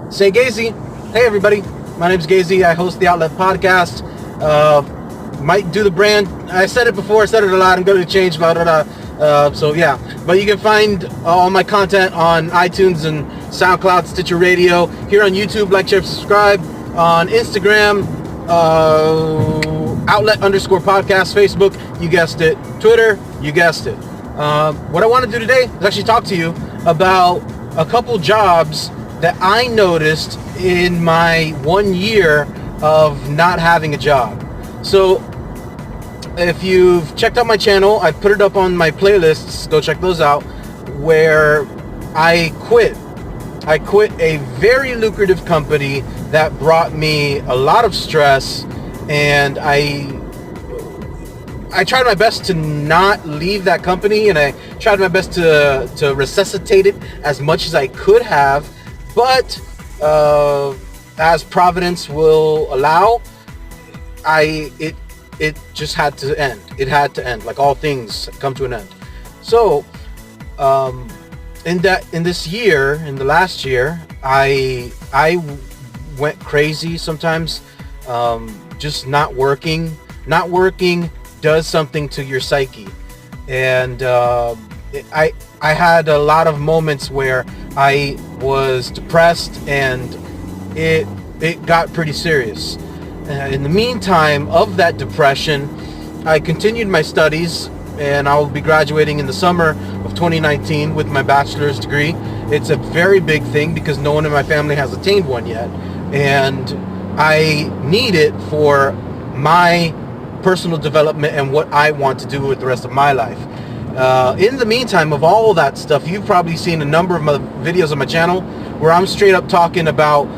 SayGeizi. Hey everybody, my name's Geizi. I host the Outlet podcast. Might do the brand. I said it before, I said it a lot. I'm going to change, blah, blah, blah. So yeah, but you can find all my content on iTunes and Soundcloud, Stitcher Radio, here on YouTube. Like, share, subscribe. On Instagram, Outlet_podcast, Facebook, you guessed it, Twitter, you guessed it. What I want to do today is actually talk to you about a couple jobs that I noticed in my 1 year of not having a job. So if you've checked out my channel, I've put it up on my playlists, go check those out, where I quit a very lucrative company that brought me a lot of stress, and I tried my best to not leave that company, and I tried my best to resuscitate it as much as I could have, but as Providence will allow, it just had to end. It had to end, like all things come to an end. So in the last year, I went crazy sometimes. Just not working does something to your psyche, and I had a lot of moments where I was depressed, and it got pretty serious. In the meantime of that depression, I continued my studies, and I will be graduating in the summer of 2019 with my bachelor's degree. It's a very big thing because no one in my family has attained one yet, and I need it for my personal development and what I want to do with the rest of my life. In the meantime of all that stuff, you've probably seen a number of my videos on my channel where I'm straight up talking about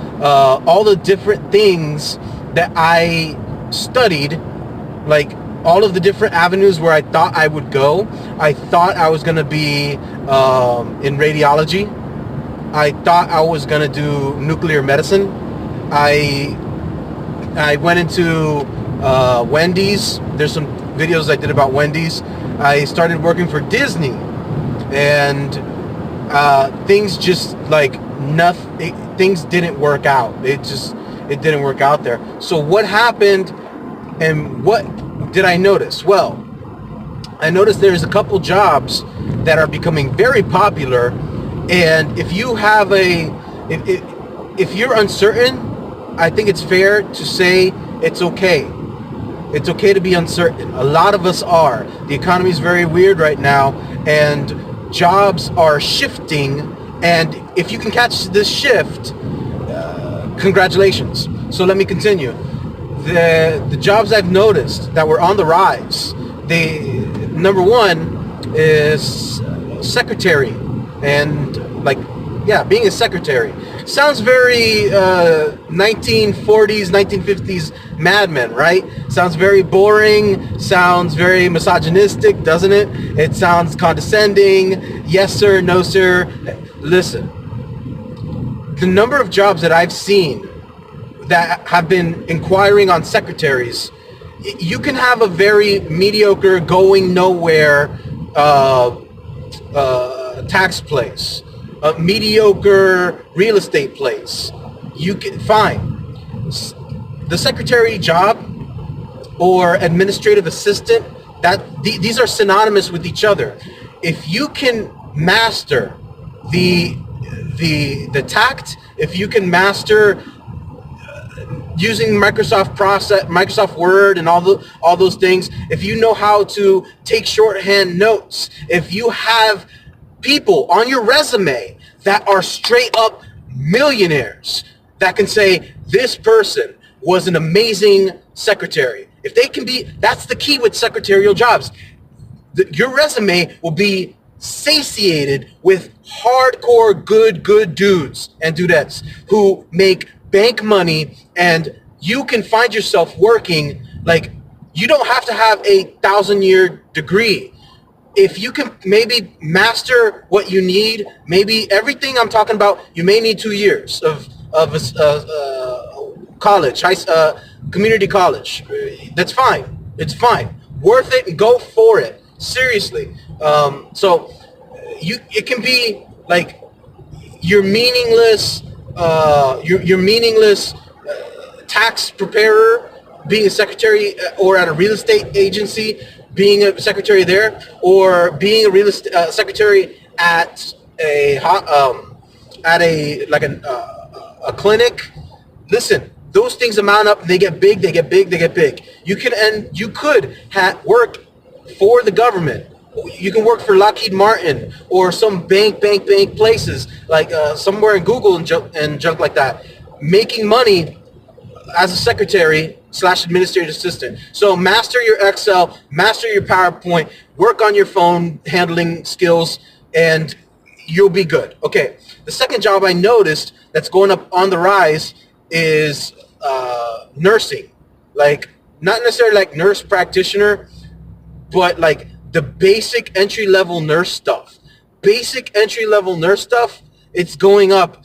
all the different things that I studied, like all of the different avenues where I thought I would go. I thought I was going to be in radiology. I thought I was going to do nuclear medicine. I went into Wendy's. There's some videos I did about Wendy's. I started working for Disney, and things just like nothing. Things didn't work out. It didn't work out there. So what happened, and what did I notice? Well, I noticed there's a couple jobs that are becoming very popular, and if you have if you're uncertain, I think it's fair to say it's okay. It's okay to be uncertain. A lot of us are. The economy is very weird right now, and jobs are shifting, and if you can catch this shift, congratulations. So let me continue. The jobs I've noticed that were on the rise, number one is secretary, and being a secretary sounds very 1940s, 1950s Mad Men, right? Sounds very boring, sounds very misogynistic, doesn't it? It sounds condescending. Yes sir, no sir. Listen, the number of jobs that I've seen that have been inquiring on secretaries, you can have a very mediocre, going nowhere tax place, a mediocre real estate place. You can find the secretary job or administrative assistant, these are synonymous with each other. If you can master the tact, if you can master using Microsoft Word and all those things, if you know how to take shorthand notes, if you have people on your resume that are straight up millionaires that can say this person was an amazing secretary. If they can be, that's the key with secretarial jobs. Your resume will be satiated with hardcore good dudes and dudettes who make bank money, and you can find yourself working. Like, you don't have to have a 1,000-year degree. If you can maybe master what you need, maybe everything I'm talking about, you may need 2 years of college, community college. That's fine. It's fine. Worth it. Go for it. Seriously. So it can be like your meaningless your meaningless tax preparer, being a secretary, or at a real estate agency, being a secretary there, or being a real estate secretary at a clinic. Listen, those things amount up. They get big. They get big. They get big. You could work for the government. You can work for Lockheed Martin or some bank places like somewhere in Google and junk like that, making money as a secretary / administrative assistant. So master your Excel, master your PowerPoint, work on your phone handling skills, and you'll be good. Okay. The second job I noticed that's going up on the rise is nursing. Like, not necessarily like nurse practitioner, but like the basic entry-level nurse stuff. It's going up.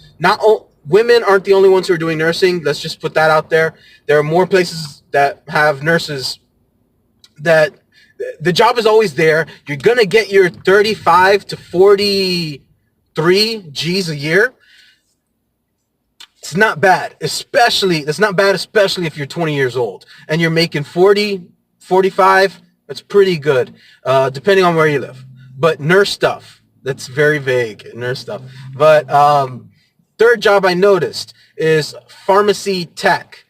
Women aren't the only ones who are doing nursing. Let's just put that out there. There are more places that have nurses. That the job is always there. You're going to get your 35 to 43 G's a year. It's not bad, especially if you're 20 years old and you're making 40, 45. That's pretty good, depending on where you live. But nurse stuff, that's very vague, nurse stuff. But third job I noticed is pharmacy tech.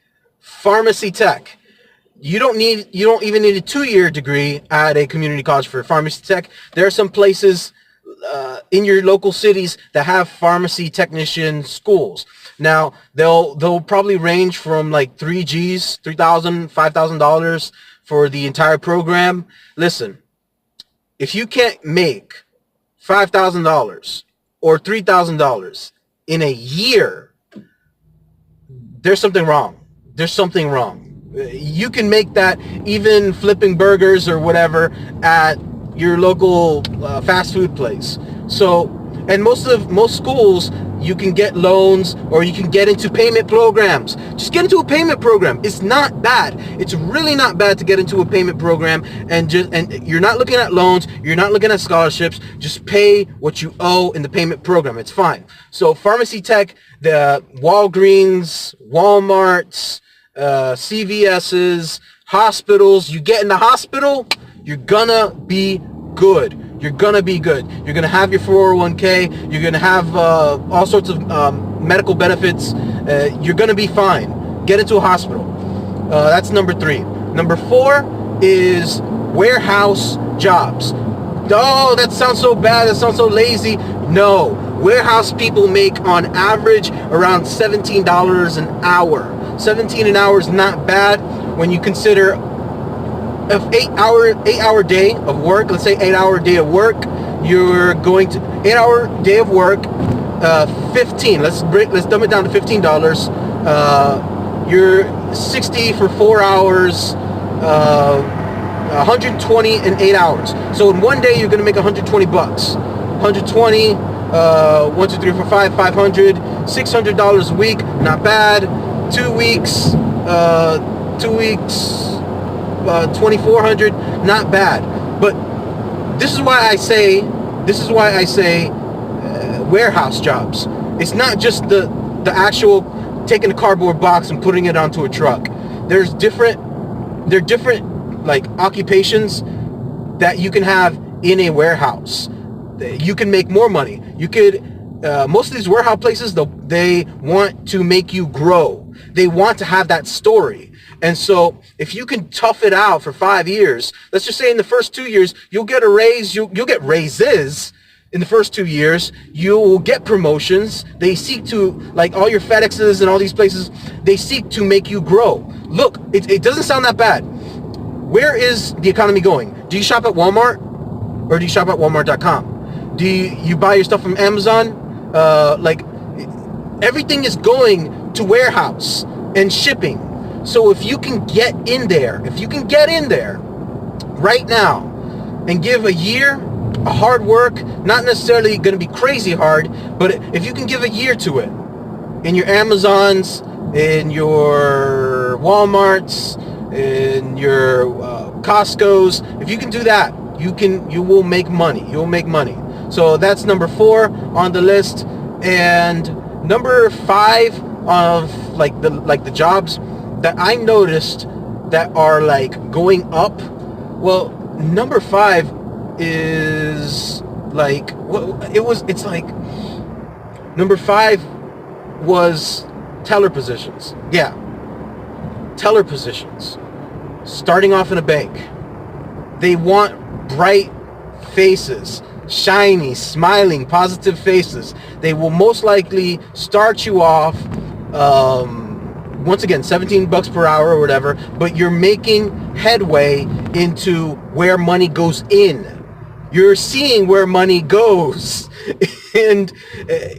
You don't even need a 2-year degree at a community college for pharmacy tech. There are some places in your local cities that have pharmacy technician schools. Now they'll probably range from like $3,000, $5,000 for the entire program. Listen, if you can't make $5,000 or $3,000 in a year, there's something wrong. You can make that even flipping burgers or whatever at your local fast food place. So, and most schools, you can get loans or you can get into payment programs. Just get into a payment program. It's not bad. It's really not bad to get into a payment program, and you're not looking at loans, you're not looking at scholarships. Just pay what you owe in the payment program. It's fine. So pharmacy tech, the Walgreens, Walmarts, CVS's, hospitals. You get in the hospital, you're gonna be good. You're going to have your 401k. You're going to have all sorts of medical benefits. You're going to be fine. Get into a hospital. That's number 3. Number 4 is warehouse jobs. Oh, that sounds so bad. That sounds so lazy. No. Warehouse people make on average around $17 an hour. $17 an hour is not bad when you consider an 8-hour day of work. Let's say 8-hour day of work. You're going to 8-hour day of work. 15. Let's dumb it down to $15. You're 60 for 4 hours. 120 in 8 hours. So in one day you're going to make 120 bucks. 120. 1, 2, 3, 4, 5. 500. $600 a week. Not bad. 2 weeks. 2,400, not bad. But this is why I say warehouse jobs. It's not just the actual taking a cardboard box and putting it onto a truck. There are different like occupations that you can have in a warehouse. You can make more money. You could most of these warehouse places, they want to make you grow. They want to have that story. And so if you can tough it out for 5 years, let's just say in the first 2 years, you'll get a raise, you'll get raises in the first 2 years, you will get promotions. They seek to, like all your FedExes and all these places, they seek to make you grow. Look, it doesn't sound that bad. Where is the economy going? Do you shop at Walmart or do you shop at Walmart.com? Do you buy your stuff from Amazon? Everything is going to warehouse and shipping. So if you can get in there right now and give a year of hard work, not necessarily going to be crazy hard, but if you can give a year to it in your Amazons, in your Walmarts, in your Costco's, if you can do that, you will make money. You'll make money. So that's number 4 on the list. And Number 5 of like the jobs that I noticed that are like going up. Well, number 5 is like, well, it's like number 5 was teller positions. Yeah, teller positions. Starting off in a bank. They want bright faces, shiny, smiling, positive faces. They will most likely start you off, once again, $17 per hour or whatever, but you're making headway into where money goes in. You're seeing where money goes, and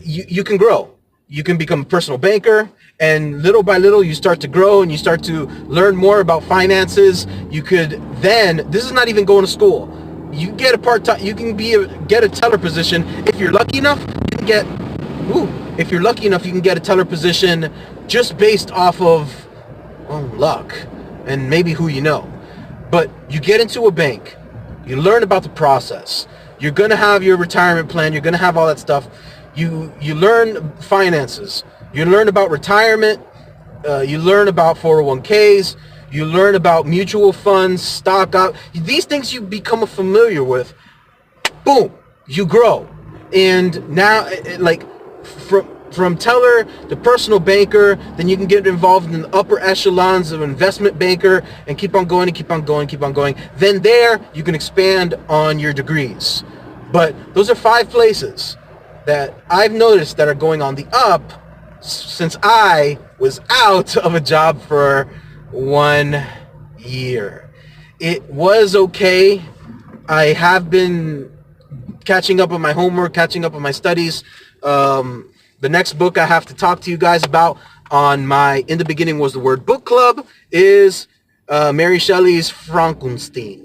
you can grow. You can become a personal banker, and little by little you start to grow and you start to learn more about finances. You could then, this is not even going to school. You get a part-time, you can get a teller position. If you're lucky enough, you can get, if you're lucky enough, you can get a teller position just based off of luck and maybe who you know. But you get into a bank, you learn about the process. You're going to have your retirement plan. You're going to have all that stuff. You learn finances. You learn about retirement. You learn about 401ks. You learn about mutual funds, stock out. These things you become familiar with. Boom, you grow. And now, like, from teller to personal banker, then you can get involved in the upper echelons of investment banker and keep on going and keep on going, keep on going. Then there, you can expand on your degrees. But those are 5 places that I've noticed that are going on the up since I was out of a job for 1 year. It was okay. I have been catching up on my homework, catching up on my studies. The next book I have to talk to you guys about on my In the Beginning Was the Word book club is Mary Shelley's Frankenstein.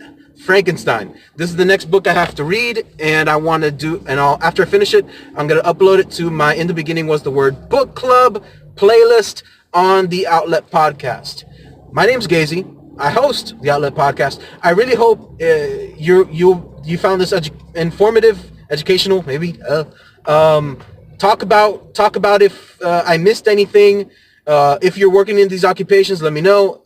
This is the next book I have to read, and I want to do, and after I finish it, I'm going to upload it to my In the Beginning Was the Word book club playlist on the Outlet Podcast. My name's Geizi. I host the Outlet Podcast. I really hope you found this informative, educational, maybe. Talk about if I missed anything. If you're working in these occupations, let me know.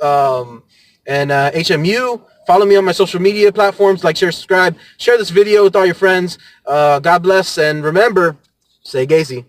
And HMU, follow me on my social media platforms, like, share, subscribe, share this video with all your friends. God bless, and remember, SayGeizi.